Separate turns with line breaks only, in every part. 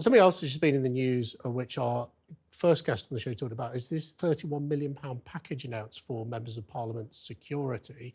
Something else which has been in the news, which our first guest on the show talked about, is this £31 million package announced for members of Parliament's security.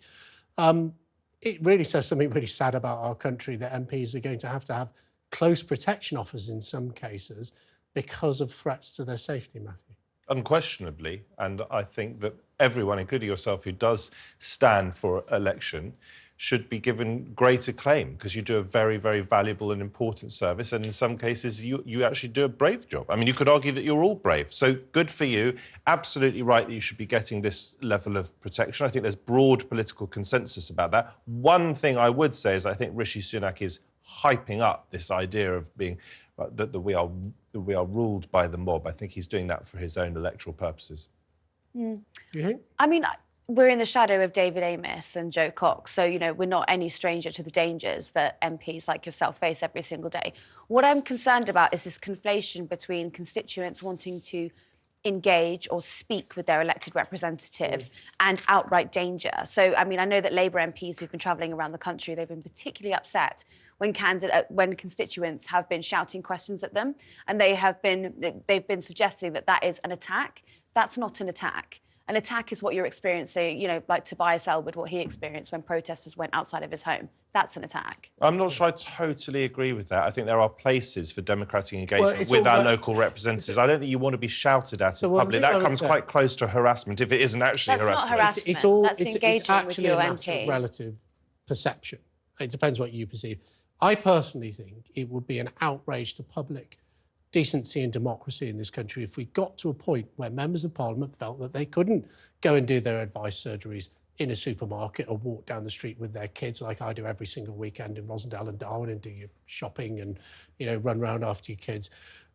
It really says something really sad about our country, that MPs are going to have close protection offers in some cases because of threats to their safety, Matthew.
Unquestionably, and I think that everyone, including yourself, who does stand for election should be given greater claim, because you do a very, very valuable and important service, and in some cases you actually do a brave job. I mean, you could argue that you're all brave, so good for you. Absolutely right that you should be getting this level of protection. I think there's broad political consensus about that. One thing I would say is I think Rishi Sunak is hyping up this idea of being that we are ruled by the mob. I think he's doing that for his own electoral purposes.
Do you think?
I mean, we're in the shadow of David Amess and Joe Cox, so, you know, we're not any stranger to the dangers that MPs like yourself face every single day. What I'm concerned about is this conflation between constituents wanting to engage or speak with their elected representative and outright danger. So, I mean, I know that Labour MPs who've been travelling around the country, they've been particularly upset when constituents have been shouting questions at them, and they've been suggesting that that is an attack. That's not an attack. An attack is what you're experiencing, you know, like Tobias Ellwood, what he experienced when protesters went outside of his home. That's an attack.
I'm not sure I totally agree with that. I think there are places for democratic engagement with our local representatives. I don't think you want to be shouted at in public. That comes quite close to harassment, if it isn't actually harassment.
That's not harassment. That's engaging with your MP.
It's actually a matter of relative perception. It depends what you perceive. I personally think it would be an outrage to public decency and democracy in this country if we got to a point where members of Parliament felt that they couldn't go and do their advice surgeries in a supermarket or walk down the street with their kids like I do every single weekend in Rosendale and Darwin, and do your shopping and, you know, run around after your kids.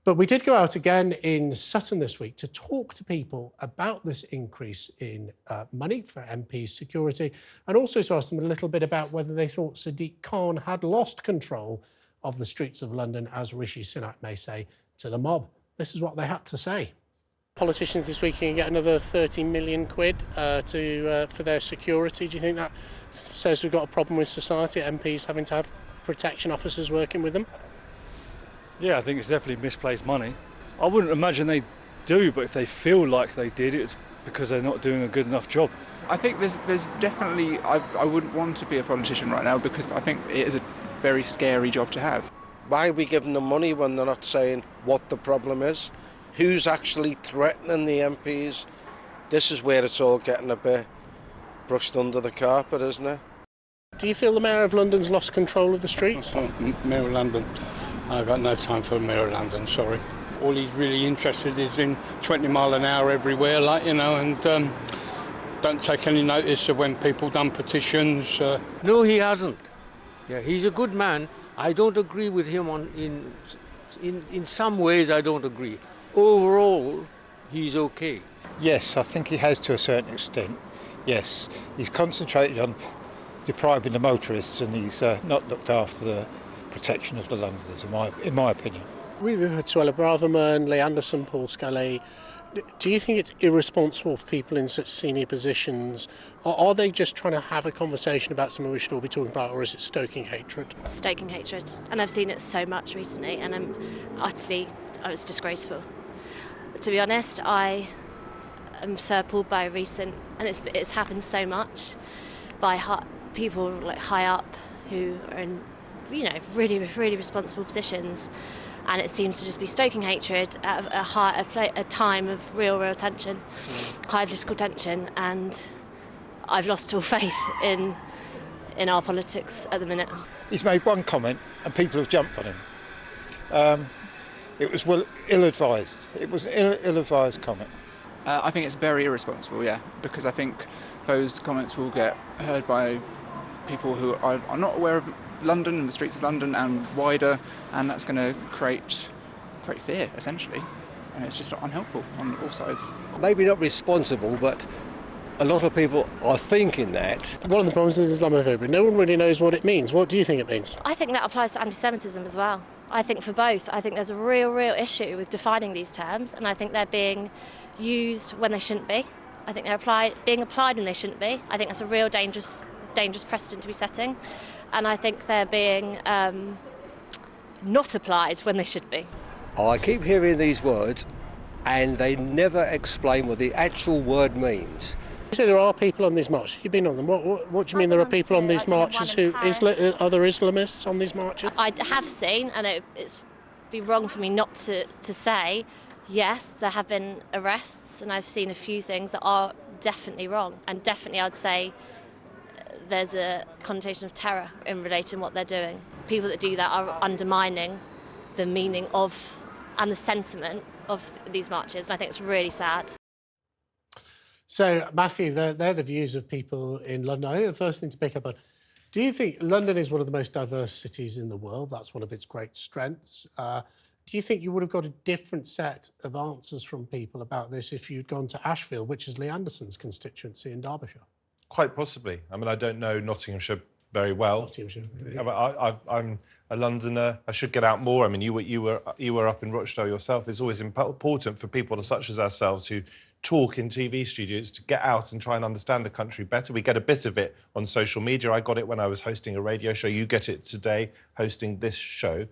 But we did go out again in Sutton this week to talk to people about this increase in money for MPs' security, and also to ask them a little bit about whether they thought Sadiq Khan had lost control of the streets of London, as Rishi Sunak may say, to the mob. This is what they had to say. Politicians this week can get another 30 million quid for their security. Do you think that says we've got a problem with society, MPs having to have protection officers working with them?
Yeah, I think it's definitely misplaced money. I wouldn't imagine they do, but if they feel like they did, it's because they're not doing a good enough job.
I think there's definitely... I wouldn't want to be a politician right now, because I think it is a very scary job to have.
Why are we giving them money when they're not saying what the problem is? Who's actually threatening the MPs? This is where it's all getting a bit brushed under the carpet, isn't it?
Do you feel the Mayor of London's lost control of the streets?
Mayor of London. I've got no time for the Mayor of London, sorry. All he's really interested is in 20 mile an hour everywhere, like, you know, and don't take any notice of when people done petitions.
No, he hasn't. Yeah, he's a good man. I don't agree with him in some ways. I don't agree. Overall, he's okay.
Yes, I think he has to a certain extent. Yes, he's concentrated on depriving the motorists, and he's not looked after the protection of the Londoners, in my opinion.
We've heard Suella Braverman, Lee Anderson, Paul Scully. Do you think it's irresponsible for people in such senior positions, or are they just trying to have a conversation about something we should all be talking about, or is it stoking hatred?
Stoking hatred, and I've seen it so much recently, and it's disgraceful. To be honest, I am so appalled by recent, and it's happened so much by people like high up who are in, you know, really, really responsible positions. And it seems to just be stoking hatred at a time of real tension, high political tension, and I've lost all faith in our politics at the minute.
He's made one comment and people have jumped on him. It was ill-advised. It was an ill-advised comment.
I think it's very irresponsible, yeah, because I think those comments will get heard by people who are not aware of London and the streets of London and wider, and that's going to create fear, essentially, and it's just unhelpful on all sides.
Maybe not responsible, but a lot of people are thinking that.
One of the problems is Islamophobia. No one really knows what it means. What do you think it means?
I think that applies to anti-Semitism as well. I think for both. I think there's a real issue with defining these terms, and I think they're being used when they shouldn't be. I think they're being applied when they shouldn't be. I think that's a real dangerous precedent to be setting. And I think they're being not applied when they should be.
I keep hearing these words and they never explain what the actual word means.
You say there are people on these marches. You've been on them. What do you mean there are people on these marches who... Are there Islamists on these marches?
I have seen, and it's be wrong for me not to say, yes, there have been arrests, and I've seen a few things that are definitely wrong. And definitely I'd say there's a connotation of terror in relating to what they're doing. People that do that are undermining the meaning of and the sentiment of these marches, and I think it's really sad.
So, Matthew, they're the views of people in London. I think the first thing to pick up on, do you think London is one of the most diverse cities in the world? That's one of its great strengths. Do you think you would have got a different set of answers from people about this if you'd gone to Ashfield, which is Lee Anderson's constituency in Derbyshire?
Quite possibly. I mean, I don't know Nottinghamshire very well.
Nottinghamshire.
I'm a Londoner. I should get out more. I mean, you were up in Rochdale yourself. It's always important for people such as ourselves who talk in TV studios to get out and try and understand the country better. We get a bit of it on social media. I got it when I was hosting a radio show. You get it today hosting this show.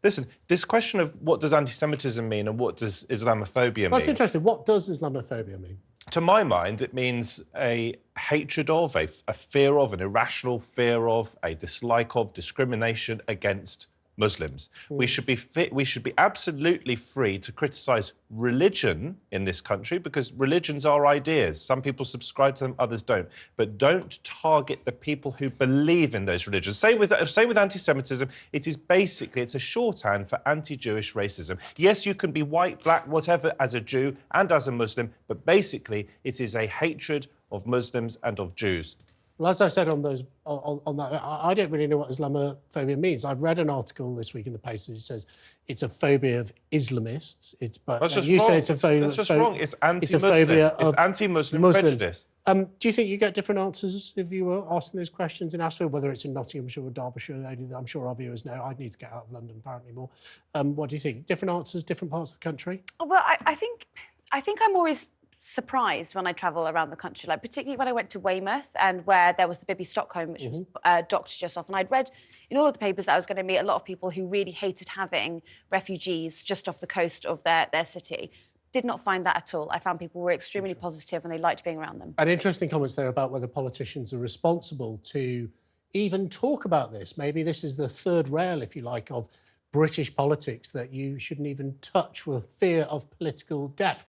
Listen, this question of what does anti-Semitism mean and what does Islamophobia mean?
That's interesting. What does Islamophobia mean?
To my mind, it means a hatred of, a fear of, an irrational fear of, a dislike of, discrimination against Muslims. We should be absolutely free to criticise religion in this country because religions are ideas. Some people subscribe to them, others don't. But don't target the people who believe in those religions. Same with anti-Semitism. It's a shorthand for anti-Jewish racism. Yes, you can be white, black, whatever, as a Jew and as a Muslim, but basically it is a hatred of Muslims and of Jews.
Well, as I said on that, I don't really know what Islamophobia means. I've read an article this week in the Post that says it's a phobia of Islamists.
That's just wrong.
Say it's a phobia.
That's just wrong. It's anti-Muslim. It's anti-Muslim prejudice.
Do you think you get different answers if you were asking those questions in Ashfield, whether it's in Nottinghamshire or Derbyshire? I'm sure our viewers know. I'd need to get out of London apparently more. What do you think? Different answers, different parts of the country?
Well, I think I'm always surprised when I travel around the country, like particularly when I went to Weymouth and where there was the Bibby Stockholm, which was docked just off. And I'd read in all of the papers that I was going to meet a lot of people who really hated having refugees just off the coast of their city. Did not find that at all. I found people were extremely positive and they liked being around them.
And interesting comments there about whether politicians are responsible to even talk about this. Maybe this is the third rail, if you like, of British politics that you shouldn't even touch for fear of political death.